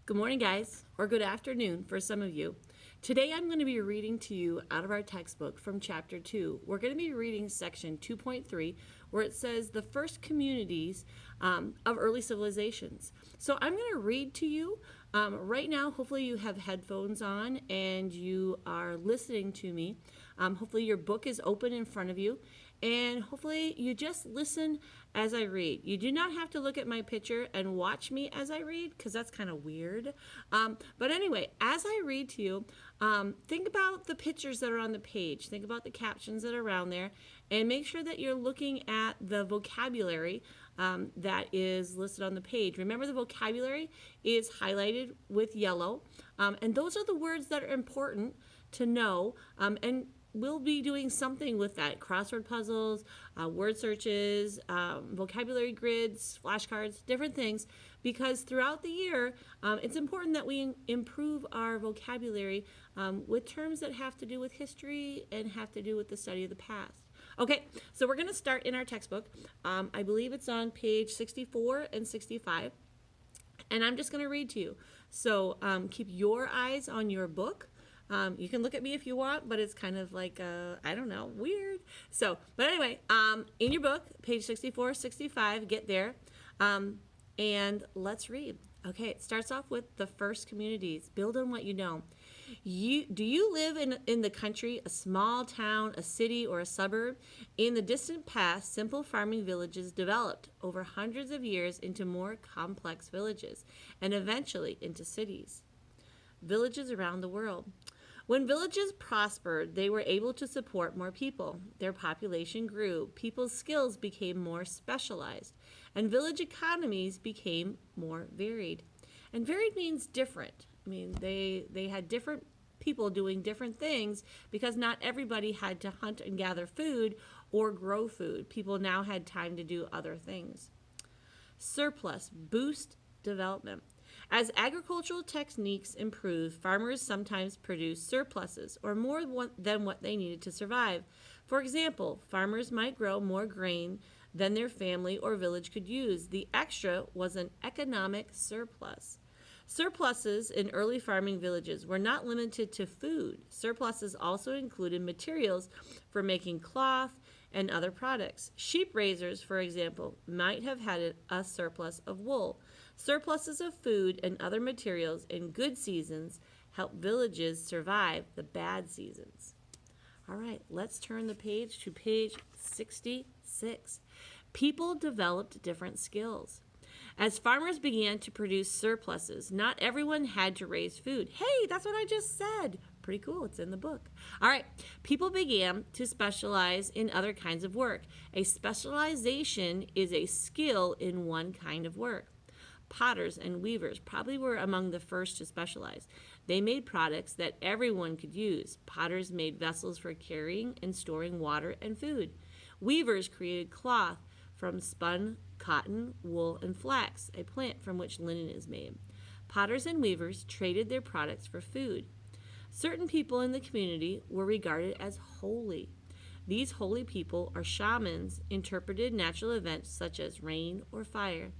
Good morning, guys, or good afternoon for some of you. Today I'm going to be reading to you out of our textbook from chapter 2. We're going to be reading section 2.3, where it says the first communities of early civilizations. So I'm going to read to you right now. Hopefully, you have headphones on and you are listening to me. Hopefully, your book is open in front of you. And hopefully you just listen as I read. You do not have to look at my picture and watch me as I read, because that's kind of weird. But anyway, as I read to you, think about the pictures that are on the page. Think about the captions that are around there. And make sure that you're looking at the vocabulary that is listed on the page. Remember, the vocabulary is highlighted with yellow. And those are the words that are important to know. And we'll be doing something with that. Crossword puzzles, word searches, vocabulary grids, flashcards, different things. Because throughout the year, it's important that we improve our vocabulary with terms that have to do with history and have to do with the study of the past. Okay, so we're going to start in our textbook. I believe it's on page 64 and 65. And I'm just going to read to you. So keep your eyes on your book. You can look at me if you want, but it's kind of like, I don't know, weird. So, but anyway, in your book, page 64, 65, get there, and let's read. Okay, it starts off with the first communities. Build on what you know. Do you live in the country, a small town, a city, or a suburb? In the distant past, simple farming villages developed over hundreds of years into more complex villages, and eventually into cities. Villages around the world. When villages prospered, they were able to support more people. Their population grew, people's skills became more specialized, and village economies became more varied. And varied means different. I mean, they had different people doing different things because not everybody had to hunt and gather food or grow food. People now had time to do other things. Surplus, boost development. As agricultural techniques improved, farmers sometimes produced surpluses or more than what they needed to survive. For example, farmers might grow more grain than their family or village could use. The extra was an economic surplus. Surpluses in early farming villages were not limited to food. Surpluses also included materials for making cloth and other products. Sheep raisers, for example, might have had a surplus of wool. Surpluses of food and other materials in good seasons help villages survive the bad seasons. All right, let's turn the page to page 66. People developed different skills. As farmers began to produce surpluses, not everyone had to raise food. Hey, that's what I just said. Pretty cool. It's in the book. All right. People began to specialize in other kinds of work. A specialization is a skill in one kind of work. Potters and weavers probably were among the first to specialize. They made products that everyone could use. Potters made vessels for carrying and storing water and food. Weavers created cloth from spun cotton, wool, and flax, a plant from which linen is made. Potters and weavers traded their products for food. Certain people in the community were regarded as holy. These holy people or shamans interpreted natural events such as rain or fire,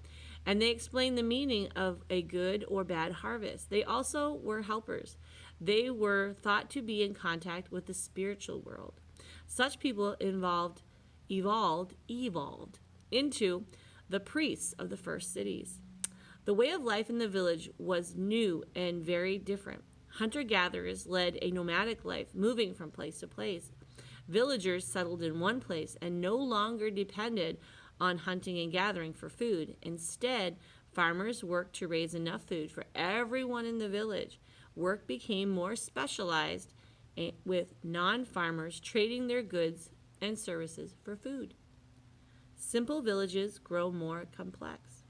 and they explained the meaning of a good or bad harvest. They also were helpers. They were thought to be in contact with the spiritual world. Such people evolved into the priests of the first cities. The way of life in the village was new and very different. Hunter-gatherers led a nomadic life, moving from place to place. Villagers settled in one place and no longer depended on hunting and gathering for food. Instead, farmers worked to raise enough food for everyone in the village. Work became more specialized, with non-farmers trading their goods and services for food. Simple villages grow more complex.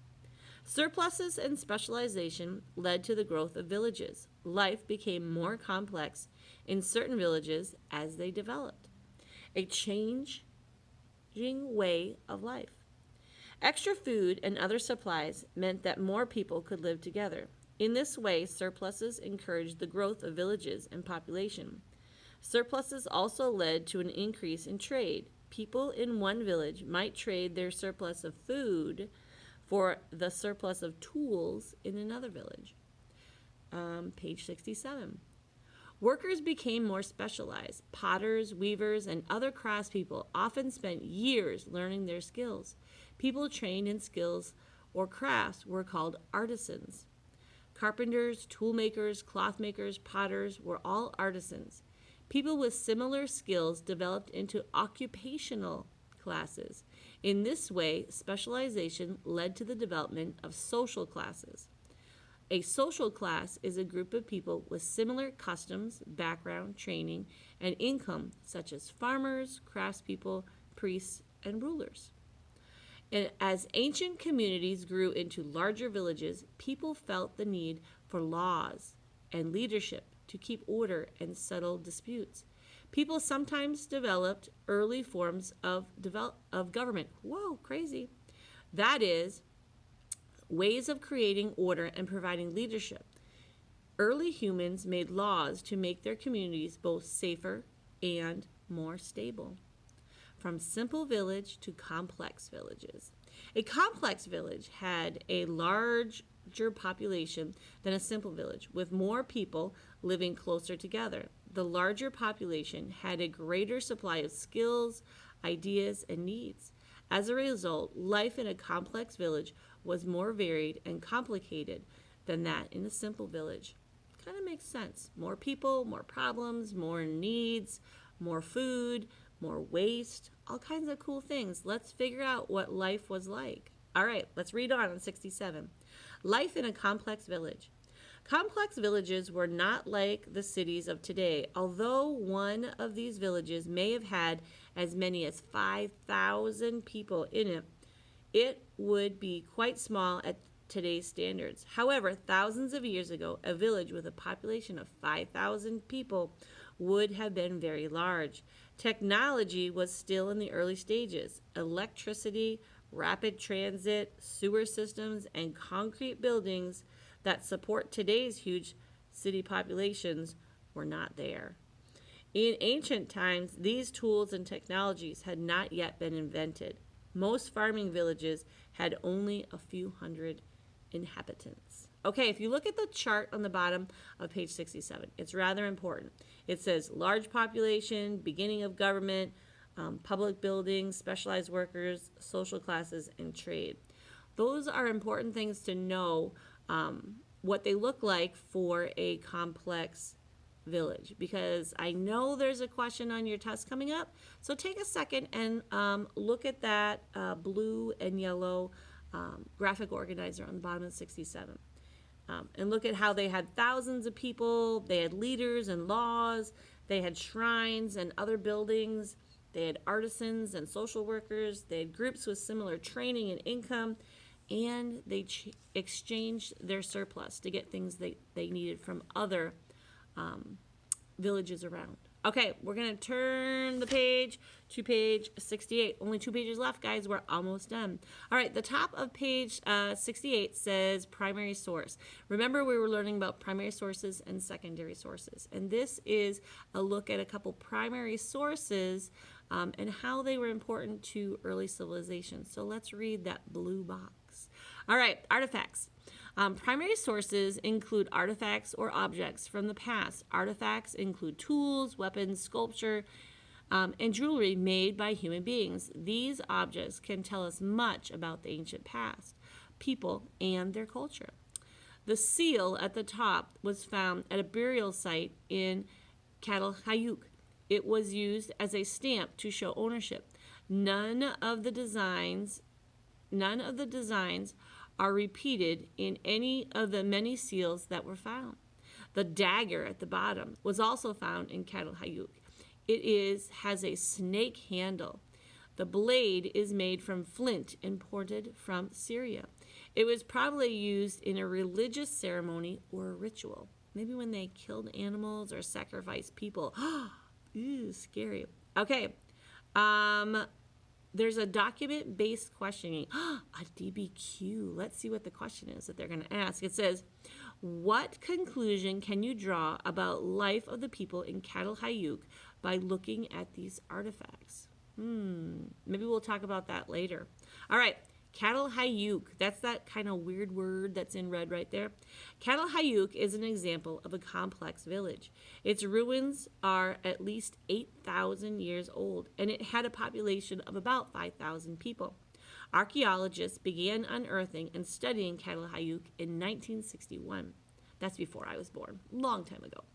Surpluses and specialization led to the growth of villages. Life became more complex in certain villages as they developed. A changing way of life. Extra food and other supplies meant that more people could live together. In this way, surpluses encouraged the growth of villages and population. Surpluses also led to an increase in trade. People in one village might trade their surplus of food for the surplus of tools in another village. page 67. Workers became more specialized. Potters, weavers, and other craftspeople often spent years learning their skills. People trained in skills or crafts were called artisans. Carpenters, toolmakers, clothmakers, potters were all artisans. People with similar skills developed into occupational classes. In this way, specialization led to the development of social classes. A social class is a group of people with similar customs, background, training, and income, such as farmers, craftspeople, priests, and rulers. And as ancient communities grew into larger villages, people felt the need for laws and leadership to keep order and settle disputes. People sometimes developed early forms of government. Whoa, crazy. That is, ways of creating order and providing leadership. Early humans made laws to make their communities both safer and more stable. From simple village to complex villages. A complex village had a larger population than a simple village, with more people living closer together. The larger population had a greater supply of skills, ideas, and needs. As a result, life in a complex village was more varied and complicated than that in a simple village. Kind of makes sense. More people, more problems, more needs, more food, more waste, all kinds of cool things. Let's figure out what life was like. All right, let's read on 67. Life in a complex village. Complex villages were not like the cities of today. Although one of these villages may have had as many as 5,000 people in it, it would be quite small at today's standards. However, thousands of years ago, a village with a population of 5,000 people would have been very large. Technology was still in the early stages. Electricity, rapid transit, sewer systems, and concrete buildings that support today's huge city populations were not there. In ancient times, these tools and technologies had not yet been invented. Most farming villages had only a few hundred inhabitants. Okay, if you look at the chart on the bottom of page 67, it's rather important. It says large population, beginning of government, public buildings, specialized workers, social classes, and trade. Those are important things to know what they look like for a complex village, because I know there's a question on your test coming up. So take a second and look at that blue and yellow graphic organizer on the bottom of 67. And look at how they had thousands of people, they had leaders and laws, they had shrines and other buildings, they had artisans and social workers, they had groups with similar training and income, and they exchanged their surplus to get things they needed from other villages around. Okay, we're going to turn the page to page 68. Only 2 pages left, guys. We're almost done. All right, the top of page 68 says primary source. Remember, we were learning about primary sources and secondary sources. And this is a look at a couple primary sources and how they were important to early civilizations. So let's read that blue box. All right, artifacts. Primary sources include artifacts or objects from the past. Artifacts include tools, weapons, sculpture, and jewelry made by human beings. These objects can tell us much about the ancient past, people, and their culture. The seal at the top was found at a burial site in Catalhayuk. It was used as a stamp to show ownership. None of the designs are repeated in any of the many seals that were found. The dagger at the bottom was also found in Catalhayuk. It has a snake handle. The blade is made from flint imported from Syria. It was probably used in a religious ceremony or a ritual. Maybe when they killed animals or sacrificed people. Ooh, scary. Okay. There's a document-based questioning. A DBQ. Let's see what the question is that they're going to ask. It says, what conclusion can you draw about life of the people in Catalhayuk by looking at these artifacts? Maybe we'll talk about that later. All right. Catalhayuk, that's that kind of weird word that's in red right there. Catalhayuk is an example of a complex village. Its ruins are at least 8,000 years old, and it had a population of about 5,000 people. Archaeologists began unearthing and studying Catalhayuk in 1961. That's before I was born, long time ago.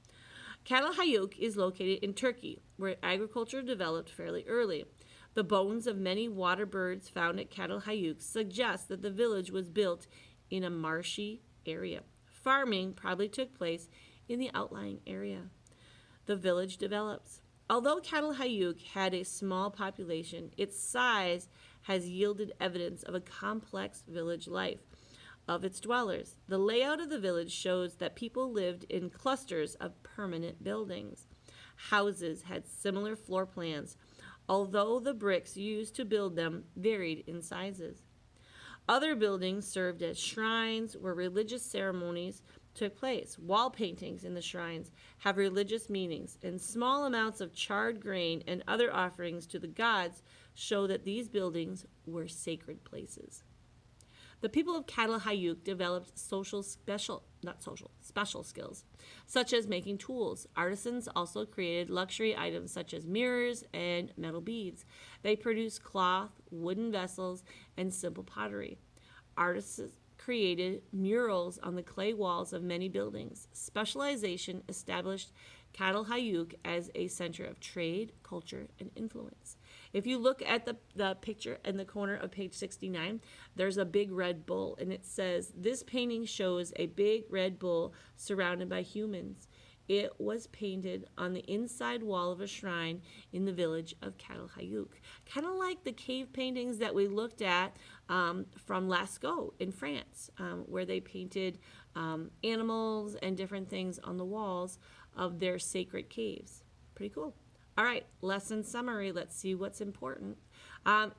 Catalhayuk is located in Turkey, where agriculture developed fairly early. The bones of many water birds found at Catalhayuk suggest that the village was built in a marshy area. Farming probably took place in the outlying area. The village develops. Although Catalhayuk had a small population, its size has yielded evidence of a complex village life of its dwellers. The layout of the village shows that people lived in clusters of permanent buildings. Houses had similar floor plans, although the bricks used to build them varied in sizes. Other buildings served as shrines where religious ceremonies took place. Wall paintings in the shrines have religious meanings, and small amounts of charred grain and other offerings to the gods show that these buildings were sacred places. The people of Catalhayuk developed special skills, such as making tools. Artisans also created luxury items such as mirrors and metal beads. They produced cloth, wooden vessels, and simple pottery. Artists created murals on the clay walls of many buildings. Specialization established Catalhayuk as a center of trade, culture, and influence. If you look at the picture in the corner of page 69, there's a big red bull, and it says, "This painting shows a big red bull surrounded by humans. It was painted on the inside wall of a shrine in the village of Catalhayuk." Kind of like the cave paintings that we looked at from Lascaux in France, where they painted animals and different things on the walls of their sacred caves. Pretty cool. All right, lesson summary. Let's see what's important.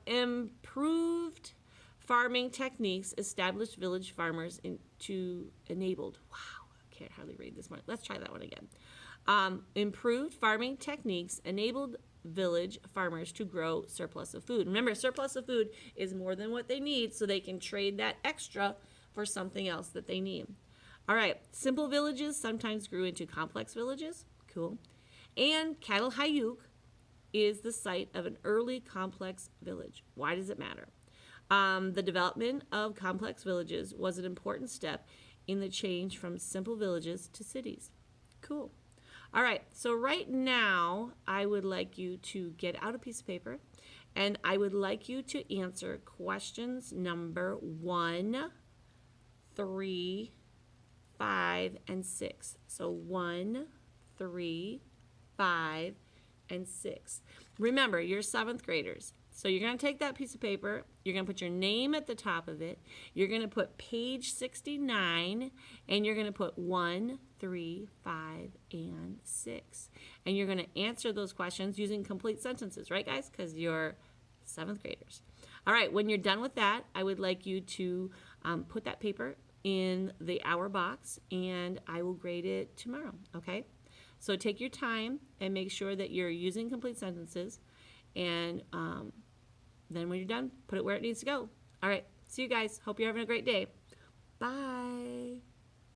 Improved farming techniques established village farmers enabled. Wow, I can't hardly read this one. Let's try that one again. Improved farming techniques enabled village farmers to grow surplus of food. Remember, surplus of food is more than what they need, so they can trade that extra for something else that they need. All right, simple villages sometimes grew into complex villages. Cool. And Catalhayuk is the site of an early complex village. Why does it matter? The development of complex villages was an important step in the change from simple villages to cities. Cool. All right, so right now I would like you to get out a piece of paper, and I would like you to answer questions number 1, 3, 5, and 6. So 1, 3, 5, and 6. Remember, you're 7th graders. So you're going to take that piece of paper, you're going to put your name at the top of it, you're going to put page 69, and you're going to put 1, 3, 5, and 6. And you're going to answer those questions using complete sentences, right, guys? Because you're 7th graders. All right, when you're done with that, I would like you to put that paper in the hour box, and I will grade it tomorrow, okay? So take your time and make sure that you're using complete sentences, and then when you're done, put it where it needs to go. All right, see you guys. Hope you're having a great day. Bye.